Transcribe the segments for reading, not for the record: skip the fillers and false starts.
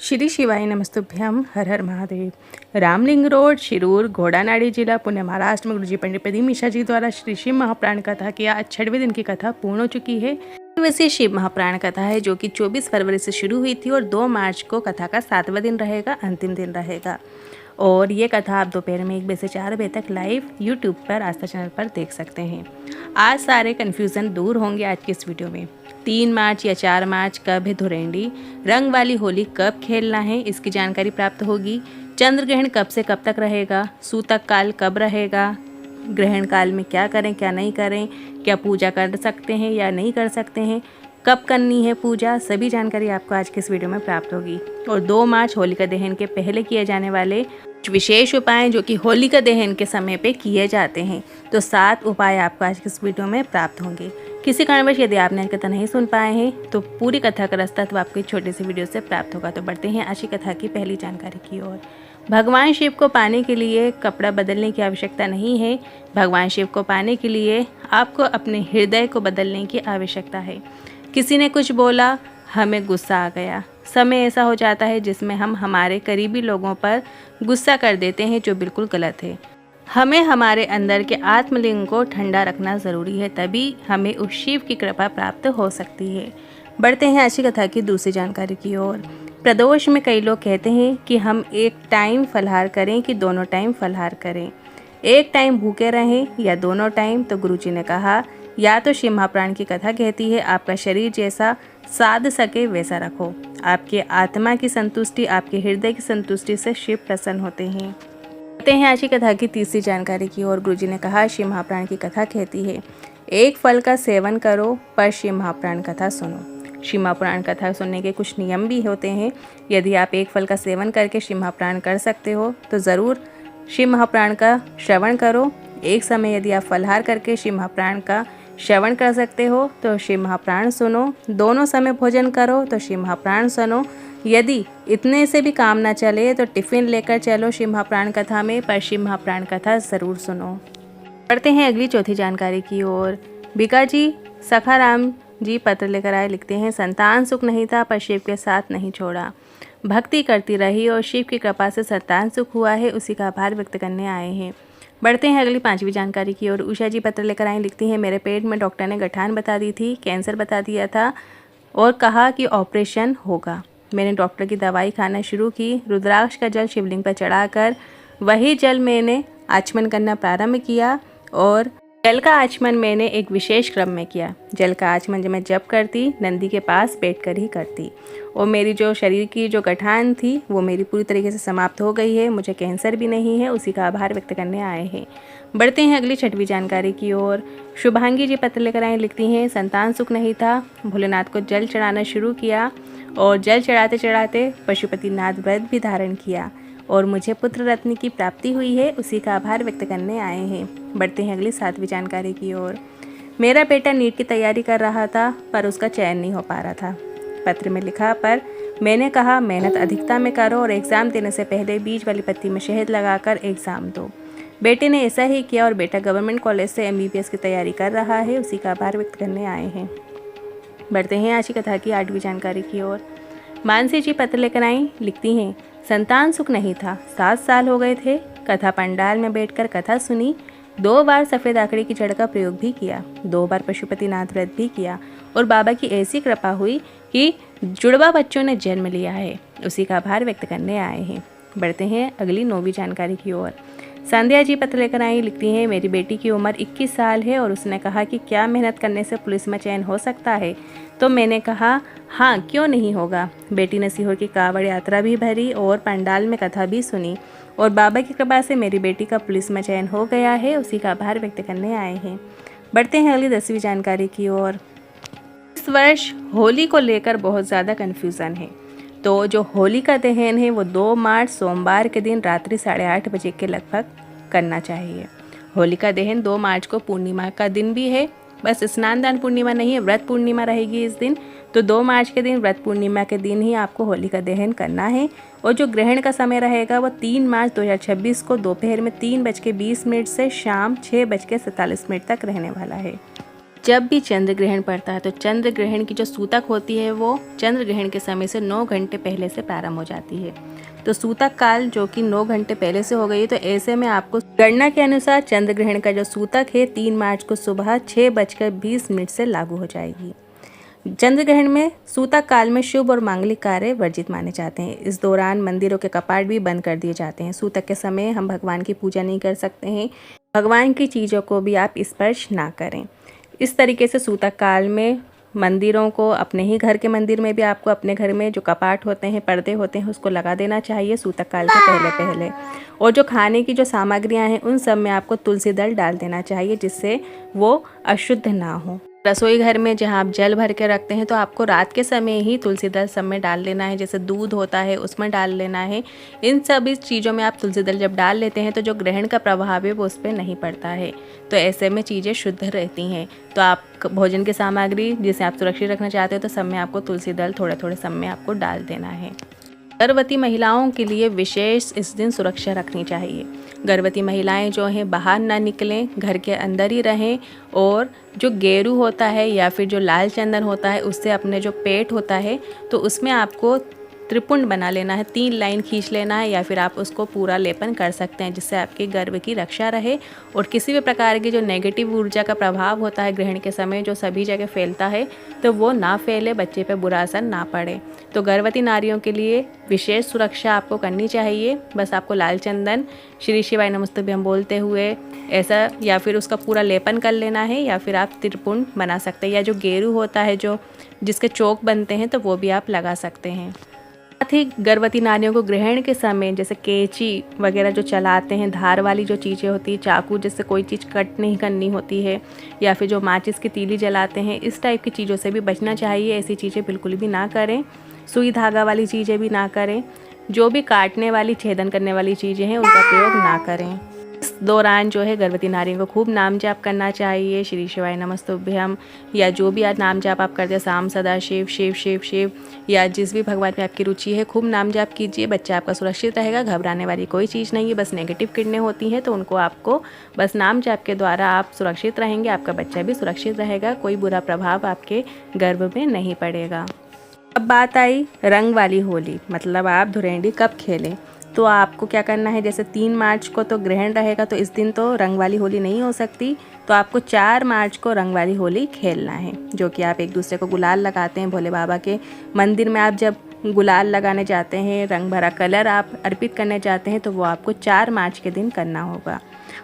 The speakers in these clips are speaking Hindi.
श्री शिवाय नमस्तुभ्यम हर हर महादेव। रामलिंग रोड, शिरूर, घोड़ानाड़ी जिला, पुणे, महाराष्ट्र में गुरुजी पंडित प्रदीप मिश्रा जी द्वारा श्री शिव महाप्राण कथा की आज 6वें दिन की कथा पूर्ण हो चुकी है। वैसे शिव महाप्राण कथा है जो कि 24 फरवरी से शुरू हुई थी और 2 मार्च को कथा का 7वां दिन रहेगा, अंतिम दिन रहेगा। और ये कथा आप दोपहर में 1 बजे से 4 बजे तक लाइव यूट्यूब पर आस्था चैनल पर देख सकते हैं। आज सारे कन्फ्यूज़न दूर होंगे आज की इस वीडियो में। 3 मार्च या 4 मार्च कब है धुरेंडी, रंग वाली होली कब खेलना है, इसकी जानकारी प्राप्त होगी। चंद्र ग्रहण कब से कब तक रहेगा, सूतक काल कब रहेगा, ग्रहण काल में क्या करें क्या नहीं करें, क्या पूजा कर सकते हैं या नहीं कर सकते हैं, कब करनी है पूजा, सभी जानकारी आपको आज के इस वीडियो में प्राप्त होगी। और 2 मार्च होलिका दहन के पहले किए जाने वाले विशेष उपाय जो कि होलिका दहन के समय पे किए जाते हैं, तो 7 उपाय आपको आज के इस वीडियो में प्राप्त होंगे। किसी कारणवश यदि आपने कथा नहीं सुन पाए हैं तो पूरी कथा का रास्ता तो आपको एक छोटे से वीडियो से प्राप्त होगा। तो बढ़ते हैं आज की कथा की पहली जानकारी की ओर। भगवान शिव को पाने के लिए कपड़ा बदलने की आवश्यकता नहीं है। भगवान शिव को पाने के लिए आपको अपने हृदय को बदलने की आवश्यकता है। किसी ने कुछ बोला, हमें गुस्सा आ गया। समय ऐसा हो जाता है जिसमें हम हमारे करीबी लोगों पर गुस्सा कर देते हैं, जो बिल्कुल गलत है। हमें हमारे अंदर के आत्मलिंग को ठंडा रखना ज़रूरी है, तभी हमें उस शिव की कृपा प्राप्त हो सकती है। बढ़ते हैं आज की कथा की दूसरी जानकारी की ओर। प्रदोष में कई लोग कहते हैं कि हम एक टाइम फलाहार करें कि दोनों टाइम फलाहार करें, एक टाइम भूखे रहें या दोनों टाइम। तो गुरुजी ने कहा, या तो शिव महाप्राण की कथा कहती है आपका शरीर जैसा साध सके वैसा रखो। आपकी आत्मा की संतुष्टि, आपके हृदय की संतुष्टि से शिव प्रसन्न होते हैं। कहते हैं आज की कथा की तीसरी जानकारी की ओर। गुरुजी ने कहा, शिव महाप्राण की कथा कहती है एक फल का सेवन करो पर शिव महाप्राण कथा सुनो। शिव महाप्राण कथा सुनने के कुछ नियम भी होते हैं। यदि आप एक फल का सेवन करके शिव महाप्राण कर सकते हो तो ज़रूर शिव महाप्राण का श्रवण करो। एक समय यदि आप फलाहार करके शिव महाप्राण का श्रवण कर सकते हो तो शिव महाप्राण सुनो। दोनों समय भोजन करो तो शिव महाप्राण सुनो। यदि इतने से भी काम ना चले तो टिफ़िन लेकर चलो शिव महाप्राण कथा में, पर शिव महाप्राण कथा ज़रूर सुनो। पढ़ते हैं अगली चौथी जानकारी की ओर। बिकाजी सखाराम जी पत्र लेकर आए, लिखते हैं संतान सुख नहीं था पर शिव के साथ नहीं छोड़ा। भक्ति करती रही और शिव की कृपा से संतान सुख हुआ है, उसी का आभार व्यक्त करने आए हैं। बढ़ते हैं अगली 5वीं जानकारी की ओर। उषा जी पत्र लेकर आई, लिखती हैं मेरे पेट में डॉक्टर ने गठान बता दी थी, कैंसर बता दिया था और कहा कि ऑपरेशन होगा। मैंने डॉक्टर की दवाई खाना शुरू की। रुद्राक्ष का जल शिवलिंग पर चढ़ाकर वही जल मैंने आचमन करना प्रारंभ किया और जल का आचमन मैंने एक विशेष क्रम में किया। जल का आचमन जब मैं जप करती नंदी के पास बैठकर ही करती और मेरी जो शरीर की जो गठान थी वो मेरी पूरी तरीके से समाप्त हो गई है। मुझे कैंसर भी नहीं है, उसी का आभार व्यक्त करने आए हैं। बढ़ते हैं अगली 6वीं जानकारी की ओर। शुभांगी जी पत्र लेकर आए, लिखती हैं संतान सुख नहीं था, भोलेनाथ को जल चढ़ाना शुरू किया और जल चढ़ाते चढ़ाते पशुपतिनाथ व्रत भी धारण किया और मुझे पुत्र रत्न की प्राप्ति हुई है, उसी का आभार व्यक्त करने आए हैं। बढ़ते हैं अगली 7वीं जानकारी की ओर। मेरा बेटा नीट की तैयारी कर रहा था पर उसका चयन नहीं हो पा रहा था। पत्र में लिखा, पर मैंने कहा मेहनत अधिकता में करो और एग्ज़ाम देने से पहले बीज वाली पत्ती में शहद लगाकर एग्ज़ाम दो। बेटे ने ऐसा ही किया और बेटा गवर्नमेंट कॉलेज से MBBS की तैयारी कर रहा है, उसी का आभार व्यक्त करने आए हैं। बढ़ते हैं आज की कथा की 8वीं जानकारी की ओर। मानसी जी पत्र लेकर आई, लिखती हैं संतान सुख नहीं था, 7 साल हो गए थे। कथा पंडाल में बैठकर कथा सुनी, 2 बार सफ़ेद आकड़े की जड़ का प्रयोग भी किया, 2 बार पशुपतिनाथ व्रत भी किया और बाबा की ऐसी कृपा हुई कि जुड़वा बच्चों ने जन्म लिया है, उसी का आभार व्यक्त करने आए हैं। बढ़ते हैं अगली 9वीं जानकारी की ओर। संध्या जी पत्र लेकर आई, लिखती हैं मेरी बेटी की उम्र 21 साल है और उसने कहा कि क्या मेहनत करने से पुलिस में चयन हो सकता है। तो मैंने कहा हाँ, क्यों नहीं होगा। बेटी ने सीहोर की कांवड़ यात्रा भी भरी और पंडाल में कथा भी सुनी और बाबा की कृपा से मेरी बेटी का पुलिस में चयन हो गया है, उसी का आभार व्यक्त करने आए हैं। बढ़ते हैं अगली 10वीं जानकारी की ओर। इस वर्ष होली को लेकर बहुत ज़्यादा कन्फ्यूज़न है। तो जो होलिका दहन है वो 2 मार्च सोमवार के दिन रात्रि 8:30 बजे के लगभग करना चाहिए। होलिका दहन 2 मार्च को पूर्णिमा का दिन भी है, बस स्नान दान पूर्णिमा नहीं है, व्रत पूर्णिमा रहेगी इस दिन। तो 2 मार्च के दिन व्रत पूर्णिमा के दिन ही आपको होलिका दहन करना है और जो ग्रहण का समय रहेगा वो 3 मार्च 2026 को दोपहर में 3:20 से शाम 6:47 तक रहने वाला है। जब भी चंद्र ग्रहण पड़ता है तो चंद्र ग्रहण की जो सूतक होती है वो चंद्र ग्रहण के समय से 9 घंटे पहले से प्रारंभ हो जाती है। तो सूतक काल जो कि 9 घंटे पहले से हो गई, तो ऐसे में आपको गणना के अनुसार चंद्र ग्रहण का जो सूतक है 3 मार्च को सुबह 6:20 से लागू हो जाएगी। चंद्र ग्रहण में सूतक काल में शुभ और मांगलिक कार्य वर्जित माने जाते हैं। इस दौरान मंदिरों के कपाट भी बंद कर दिए जाते हैं। सूतक के समय हम भगवान की पूजा नहीं कर सकते हैं, भगवान की चीज़ों को भी आप स्पर्श ना करें। इस तरीके से सूतक काल में मंदिरों को, अपने ही घर के मंदिर में भी आपको अपने घर में जो कपाट होते हैं, पर्दे होते हैं, उसको लगा देना चाहिए सूतक काल के पहले। और जो खाने की जो सामग्रियां हैं उन सब में आपको तुलसी दल डाल देना चाहिए, जिससे वो अशुद्ध ना हो। रसोई घर में जहाँ आप जल भर के रखते हैं तो आपको रात के समय ही तुलसी दल सब में डाल लेना है। जैसे दूध होता है उसमें डाल लेना है। इन सभी चीज़ों में आप तुलसी दल जब डाल लेते हैं तो जो ग्रहण का प्रभाव है वो उस पर नहीं पड़ता है, तो ऐसे में चीज़ें शुद्ध रहती हैं। तो आप भोजन की सामग्री जिसे आप सुरक्षित रखना चाहते हो तो सब में आपको तुलसी दल थोड़े सब में आपको डाल देना है। गर्भवती महिलाओं के लिए विशेष इस दिन सुरक्षा रखनी चाहिए। गर्भवती महिलाएं जो हैं बाहर ना निकलें, घर के अंदर ही रहें। और जो गेरू होता है या फिर जो लाल चंदन होता है उससे अपने जो पेट होता है तो उसमें आपको त्रिपुंड बना लेना है, 3 लाइन खींच लेना है, या फिर आप उसको पूरा लेपन कर सकते हैं, जिससे आपके गर्भ की रक्षा रहे और किसी भी प्रकार की जो नेगेटिव ऊर्जा का प्रभाव होता है ग्रहण के समय जो सभी जगह फैलता है तो वो ना फैले, बच्चे पे बुरा असर ना पड़े। तो गर्भवती नारियों के लिए विशेष सुरक्षा आपको करनी चाहिए। बस आपको लाल चंदन श्री शिवाय नमस्तुभ्यं बोलते हुए ऐसा, या फिर उसका पूरा लेपन कर लेना है, या फिर आप त्रिपुंड बना सकते हैं, या जो गेरू होता है जो जिसके चोक बनते हैं तो वो भी आप लगा सकते हैं। साथ ही गर्भवती नारियों को ग्रहण के समय जैसे कैंची वगैरह जो चलाते हैं, धार वाली जो चीज़ें होती है, चाकू जिससे कोई चीज़ कट नहीं करनी होती है, या फिर जो माचिस की तीली जलाते हैं, इस टाइप की चीज़ों से भी बचना चाहिए। ऐसी चीज़ें बिल्कुल भी ना करें। सुई धागा वाली चीज़ें भी ना करें। जो भी काटने वाली, छेदन करने वाली चीज़ें हैं उनका प्रयोग ना करें। इस दौरान जो है गर्भवती नारियों को खूब नाम जाप करना चाहिए, श्री शिवाय नमस्तुभ्यं, या जो भी आज नाम जाप आप करते हैं, साम सदा शिव शिव शिव शिव, या जिस भी भगवान में आपकी रुचि है खूब नाम जाप कीजिए। बच्चा आपका सुरक्षित रहेगा। घबराने वाली कोई चीज़ नहीं है, बस नेगेटिव किरणें होती हैं तो उनको आपको बस नाम जाप के द्वारा आप सुरक्षित रहेंगे, आपका बच्चा भी सुरक्षित रहेगा, कोई बुरा प्रभाव आपके गर्भ में नहीं पड़ेगा। अब बात आई रंग वाली होली, मतलब आप धुरेंडी कब खेलें। तो आपको क्या करना है, जैसे 3 मार्च को तो ग्रहण रहेगा तो इस दिन तो रंग वाली होली नहीं हो सकती, तो आपको 4 मार्च को रंग वाली होली खेलना है, जो कि आप एक दूसरे को गुलाल लगाते हैं। भोले बाबा के मंदिर में आप जब गुलाल लगाने जाते हैं, रंग भरा कलर आप अर्पित करने जाते हैं, तो वो आपको 4 मार्च के दिन करना होगा।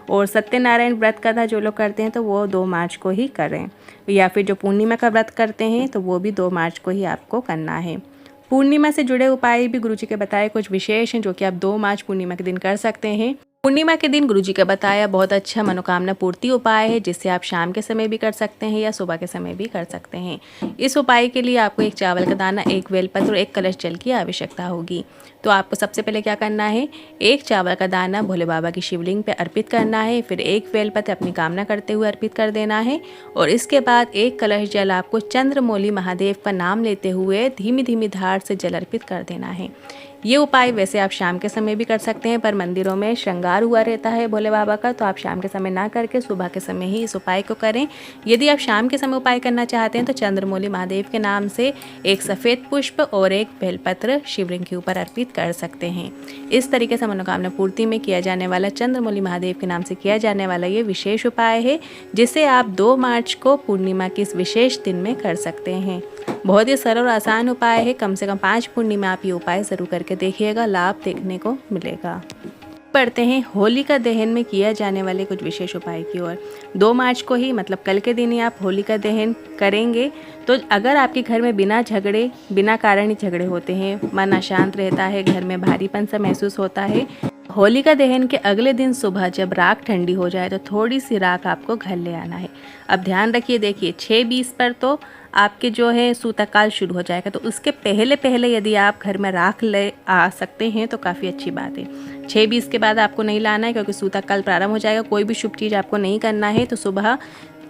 और सत्यनारायण व्रत कथा जो लोग करते हैं तो वो 2 मार्च को ही करें, या फिर जो पूर्णिमा का व्रत करते हैं तो वो भी 2 मार्च को ही आपको करना है। पूर्णिमा से जुड़े उपाय भी गुरुजी के बताए कुछ विशेष हैं जो कि आप 2 मार्च पूर्णिमा के दिन कर सकते हैं। पूर्णिमा के दिन गुरुजी का बताया बहुत अच्छा मनोकामना पूर्ति उपाय है, जिससे आप शाम के समय भी कर सकते हैं या सुबह के समय भी कर सकते हैं। इस उपाय के लिए आपको 1 चावल का दाना, 1 बेलपत्र और 1 कलश जल की आवश्यकता होगी। तो आपको सबसे पहले क्या करना है, 1 चावल का दाना भोले बाबा की शिवलिंग पे अर्पित करना है, फिर 1 बेलपत्र अपनी कामना करते हुए अर्पित कर देना है, और इसके बाद 1 कलश जल आपको चंद्रमौली महादेव का नाम लेते हुए धीमी धीमी धार से जल अर्पित कर देना है। ये उपाय वैसे आप शाम के समय भी कर सकते हैं, पर मंदिरों में श्रृंगार हुआ रहता है भोले बाबा का, तो आप शाम के समय ना करके सुबह के समय ही इस उपाय को करें। यदि आप शाम के समय उपाय करना चाहते हैं तो चंद्रमौली महादेव के नाम से 1 सफ़ेद पुष्प और 1 बेलपत्र शिवलिंग के ऊपर अर्पित कर सकते हैं। इस तरीके से मनोकामना पूर्ति में किया जाने वाला चंद्रमौली महादेव के नाम से किया जाने वाला ये विशेष उपाय है, जिसे आप 2 मार्च को पूर्णिमा के इस विशेष दिन में कर सकते हैं। बहुत ही सरल और आसान उपाय है। कम से कम 5 पूर्णिमा आप ये उपाय ज़रूर करके देखिएगा, लाभ देखने को मिलेगा। पढ़ते हैं होलिका दहन में किया जाने वाले कुछ विशेष उपाय की ओर। 2 मार्च को ही, मतलब कल के दिन ही आप होलिका दहन करेंगे, तो अगर आपके घर में बिना झगड़े, बिना कारण ही झगड़े होते हैं, मन अशांत रहता है, घर में भारीपन सा महसूस होता है, होलिका दहन के अगले दिन सुबह जब राख ठंडी हो जाए तो थोड़ी सी राख आपको घर ले आना है। अब ध्यान रखिए, देखिए 6:20 पर तो आपके जो है सूतकाल शुरू हो जाएगा, तो उसके पहले पहले यदि आप घर में राख ले आ सकते हैं तो काफ़ी अच्छी बात है। 6:20 के बाद आपको नहीं लाना है, क्योंकि सूतकाल प्रारंभ हो जाएगा। कोई भी शुभ चीज़ आपको नहीं करना है, तो सुबह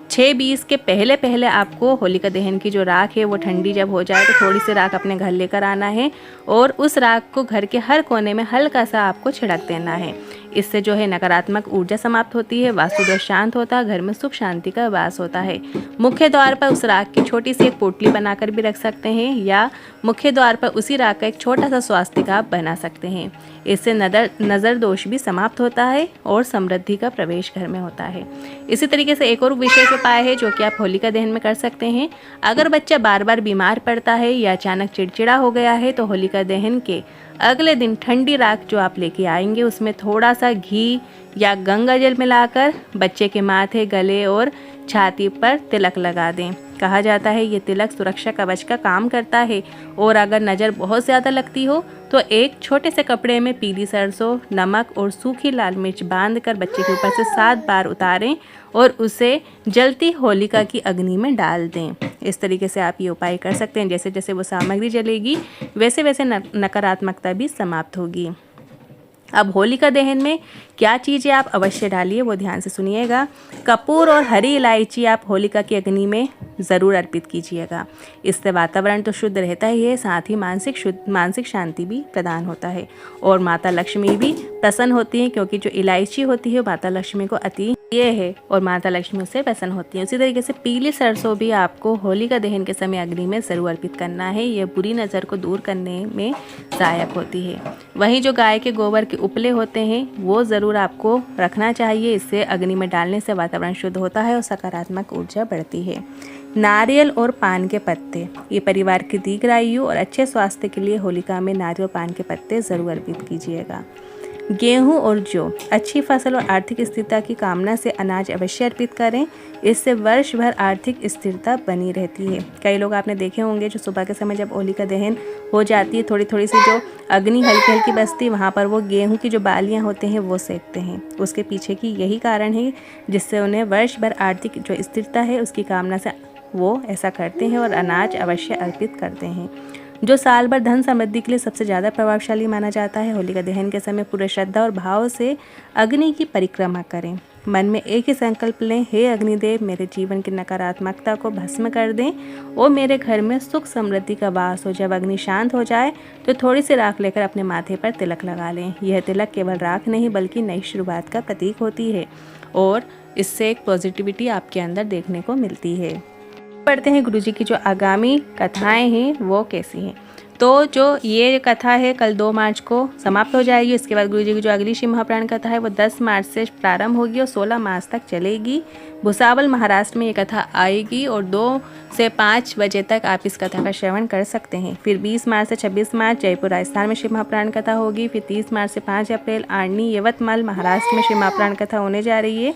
6:20 के पहले पहले आपको होलिका दहन की जो राख है वो ठंडी जब हो जाए तो थोड़ी सी राख अपने घर लेकर आना है, और उस राख को घर के हर कोने में हल्का सा आपको छिड़क देना है। इससे जो है नकारात्मक ऊर्जा समाप्त होती है, वास्तु दोष शांत होता है, घर में सुख शांति का वास होता है। मुख्य द्वार पर उस राख की छोटी सी एक पोटली बनाकर भी रख सकते हैं या मुख्य द्वार पर उसी राख का एक छोटा सा स्वास्तिका आप बना सकते हैं। इससे नज़र दोष भी समाप्त होता है और समृद्धि का प्रवेश घर में होता है। इसी तरीके से एक और विशेष उपाय है जो कि आप होलिका दहन में कर सकते हैं। अगर बच्चा बार बार बीमार पड़ता है या अचानक चिड़चिड़ा हो गया है तो होलिका दहन के अगले दिन ठंडी राख जो आप लेके आएंगे उसमें थोड़ा सा घी या गंगा जल मिलाकर बच्चे के माथे, गले और छाती पर तिलक लगा दें। कहा जाता है ये तिलक सुरक्षा कवच का काम करता है और अगर नज़र बहुत ज़्यादा लगती हो तो एक छोटे से कपड़े में पीली सरसों, नमक और सूखी लाल मिर्च बांधकर बच्चे के ऊपर से 7 बार उतारें और उसे जलती होलिका की अग्नि में डाल दें। इस तरीके से आप ये उपाय कर सकते हैं। जैसे जैसे वो सामग्री जलेगी वैसे वैसे नकारात्मकता भी समाप्त होगी। अब होलिका दहन में क्या चीज़ें आप अवश्य डालिए वो ध्यान से सुनिएगा। कपूर और हरी इलायची आप होलिका की अग्नि में ज़रूर अर्पित कीजिएगा। इससे वातावरण तो शुद्ध रहता ही है, साथ ही मानसिक शांति भी प्रदान होता है और माता लक्ष्मी भी प्रसन्न होती हैं, क्योंकि जो इलायची होती है माता लक्ष्मी को अति प्रिय है और माता लक्ष्मी उससे प्रसन्न होती हैं। उसी तरीके से पीली सरसों भी आपको होलिका दहन के समय अग्नि में ज़रूर अर्पित करना है। यह बुरी नज़र को दूर करने में सहायक होती है। वहीं जो गाय के गोबर के उपले होते हैं वो ज़रूर आपको रखना चाहिए। इससे अग्नि में डालने से वातावरण शुद्ध होता है और सकारात्मक ऊर्जा बढ़ती है। नारियल और पान के पत्ते, ये परिवार की दीर्घायु और अच्छे स्वास्थ्य के लिए होलिका में नारियल और पान के पत्ते ज़रूर अर्पित कीजिएगा। गेहूं और जौ, अच्छी फसल और आर्थिक स्थिरता की कामना से अनाज अवश्य अर्पित करें। इससे वर्ष भर आर्थिक स्थिरता बनी रहती है। कई लोग आपने देखे होंगे जो सुबह के समय जब होलिका दहन हो जाती है थोड़ी थोड़ी सी जो अग्नि हल्की हल्की बचती, वहाँ पर वो गेहूं की जो बालियाँ होते हैं वो सेकते हैं। उसके पीछे की यही कारण है जिससे उन्हें वर्ष भर आर्थिक जो स्थिरता है उसकी कामना से वो ऐसा करते हैं और अनाज अवश्य अर्पित करते हैं। जो साल भर धन समृद्धि के लिए सबसे ज़्यादा प्रभावशाली माना जाता है। होलिका दहन के समय पूरे श्रद्धा और भाव से अग्नि की परिक्रमा करें। मन में एक ही संकल्प लें, हे अग्निदेव मेरे जीवन की नकारात्मकता को भस्म कर दें और मेरे घर में सुख समृद्धि का वास हो। जब अग्नि शांत हो जाए तो थोड़ी सी राख लेकर अपने माथे पर तिलक लगा लें। यह तिलक केवल राख नहीं बल्कि नई शुरुआत का प्रतीक होती है और इससे एक पॉजिटिविटी आपके अंदर देखने को मिलती है। पढ़ते हैं गुरुजी की जो आगामी कथाएं हैं वो कैसी हैं। तो जो ये कथा है कल 2 मार्च को समाप्त हो जाएगी। इसके बाद गुरुजी की जो अगली शिव महाप्राण कथा है वो 10 मार्च से प्रारंभ होगी और 16 मार्च तक चलेगी। भुसावल महाराष्ट्र में ये कथा आएगी और 2 से 5 बजे तक आप इस कथा का श्रवण कर सकते हैं। फिर 20 मार्च से 26 मार्च जयपुर राजस्थान में शिव महाप्राण कथा होगी। फिर 30 मार्च से 5 अप्रैल आर्नी यवतमाल महाराष्ट्र में शिव महाप्राण कथा होने जा रही है।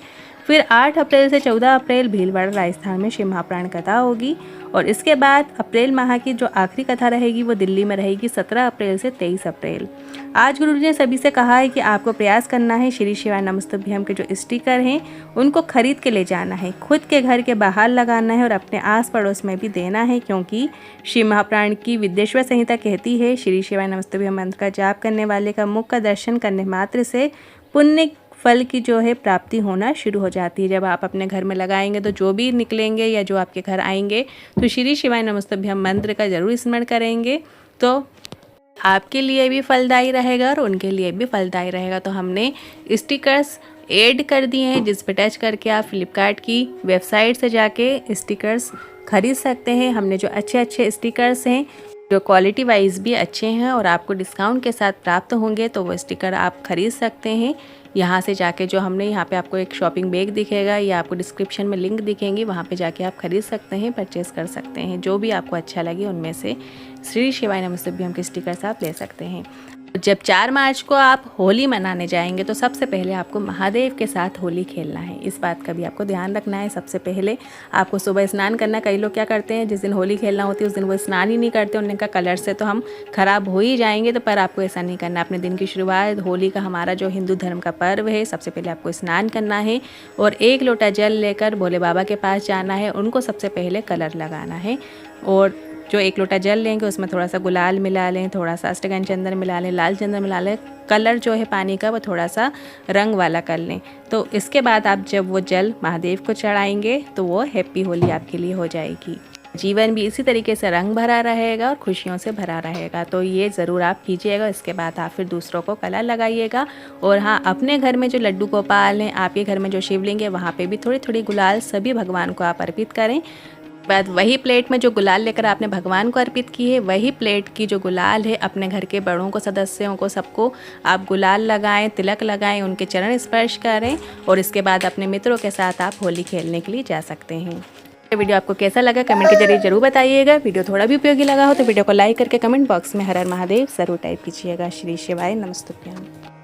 फिर 8 अप्रैल से 14 अप्रैल भीलवाड़ा राजस्थान में शिव महाप्राण कथा होगी और इसके बाद अप्रैल माह की जो आखिरी कथा रहेगी वो दिल्ली में रहेगी 17 अप्रैल से 23 अप्रैल। आज गुरु जी ने सभी से कहा है कि आपको प्रयास करना है श्री शिवाय नमस्तुभ्यम के जो स्टिकर हैं उनको खरीद के ले जाना है, खुद के घर के बाहर लगाना है और अपने आस पड़ोस में भी देना है, क्योंकि शिव महाप्राण की विद्येश्वर संहिता कहती है श्री शिवाय नमस्तुभ्यम मंत्र का जाप करने वाले का मुख का दर्शन करने मात्र से पुण्य फल की जो है प्राप्ति होना शुरू हो जाती है। जब आप अपने घर में लगाएंगे तो जो भी निकलेंगे या जो आपके घर आएंगे तो श्री शिवाय नमस्तुभ्यम मंत्र का जरूर स्मरण करेंगे तो आपके लिए भी फलदायी रहेगा और उनके लिए भी फलदायी रहेगा। तो हमने स्टिकर्स ऐड कर दिए हैं जिस पर टच करके आप फ्लिपकार्ट की वेबसाइट से जाके स्टिकर्स खरीद सकते हैं। हमने जो अच्छे अच्छे स्टिकर्स हैं जो क्वालिटी वाइज भी अच्छे हैं और आपको डिस्काउंट के साथ प्राप्त होंगे तो वो स्टिकर आप खरीद सकते हैं। यहाँ से जाके जो हमने यहाँ पे आपको एक शॉपिंग बैग दिखेगा या आपको डिस्क्रिप्शन में लिंक दिखेंगी, वहाँ पे जाके आप खरीद सकते हैं, परचेज़ कर सकते हैं। जो भी आपको अच्छा लगे उनमें से श्री शिवाय नमस्तुभ्यम के स्टिकर्स आप ले सकते हैं। जब 4 मार्च को आप होली मनाने जाएंगे तो सबसे पहले आपको महादेव के साथ होली खेलना है। इस बात का भी आपको ध्यान रखना है। सबसे पहले आपको सुबह स्नान करना। कई लोग क्या करते हैं जिस दिन होली खेलना होती है उस दिन वो स्नान ही नहीं करते। उन्होंने कहा कलर से तो हम खराब हो ही जाएंगे, तो पर आपको ऐसा नहीं करना। अपने दिन की शुरुआत होली का हमारा जो हिंदू धर्म का पर्व है, सबसे पहले आपको स्नान करना है और 1 लोटा जल लेकर भोले बाबा के पास जाना है। उनको सबसे पहले कलर लगाना है और जो 1 लोटा जल लेंगे उसमें थोड़ा सा गुलाल मिला लें, थोड़ा सा अष्टगंध चंदन मिला लें, लाल चंदन मिला लें। कलर जो है पानी का वो थोड़ा सा रंग वाला कर लें। तो इसके बाद आप जब वो जल महादेव को चढ़ाएंगे तो वो हैप्पी होली आपके लिए हो जाएगी। जीवन भी इसी तरीके से रंग भरा रहेगा और खुशियों से भरा रहेगा। तो ये ज़रूर आप कीजिएगा। इसके बाद आप फिर दूसरों को कलर लगाइएगा। और हाँ, अपने घर में जो लड्डू गोपाल हैं, आपके घर में जो शिवलिंग है, वहाँ पे भी थोड़ी थोड़ी गुलाल सभी भगवान को आप अर्पित करें। बाद वही प्लेट में जो गुलाल लेकर आपने भगवान को अर्पित की है, वही प्लेट की जो गुलाल है अपने घर के बड़ों को, सदस्यों को, सबको आप गुलाल लगाएं, तिलक लगाएं, उनके चरण स्पर्श करें और इसके बाद अपने मित्रों के साथ आप होली खेलने के लिए जा सकते हैं। वीडियो आपको कैसा लगा कमेंट के जरिए जरूर बताइएगा। वीडियो थोड़ा भी उपयोगी लगा हो तो वीडियो को लाइक करके कमेंट बॉक्स में हर हर महादेव जरूर टाइप कीजिएगा। श्री शिवाय नमस्तुभ्यम।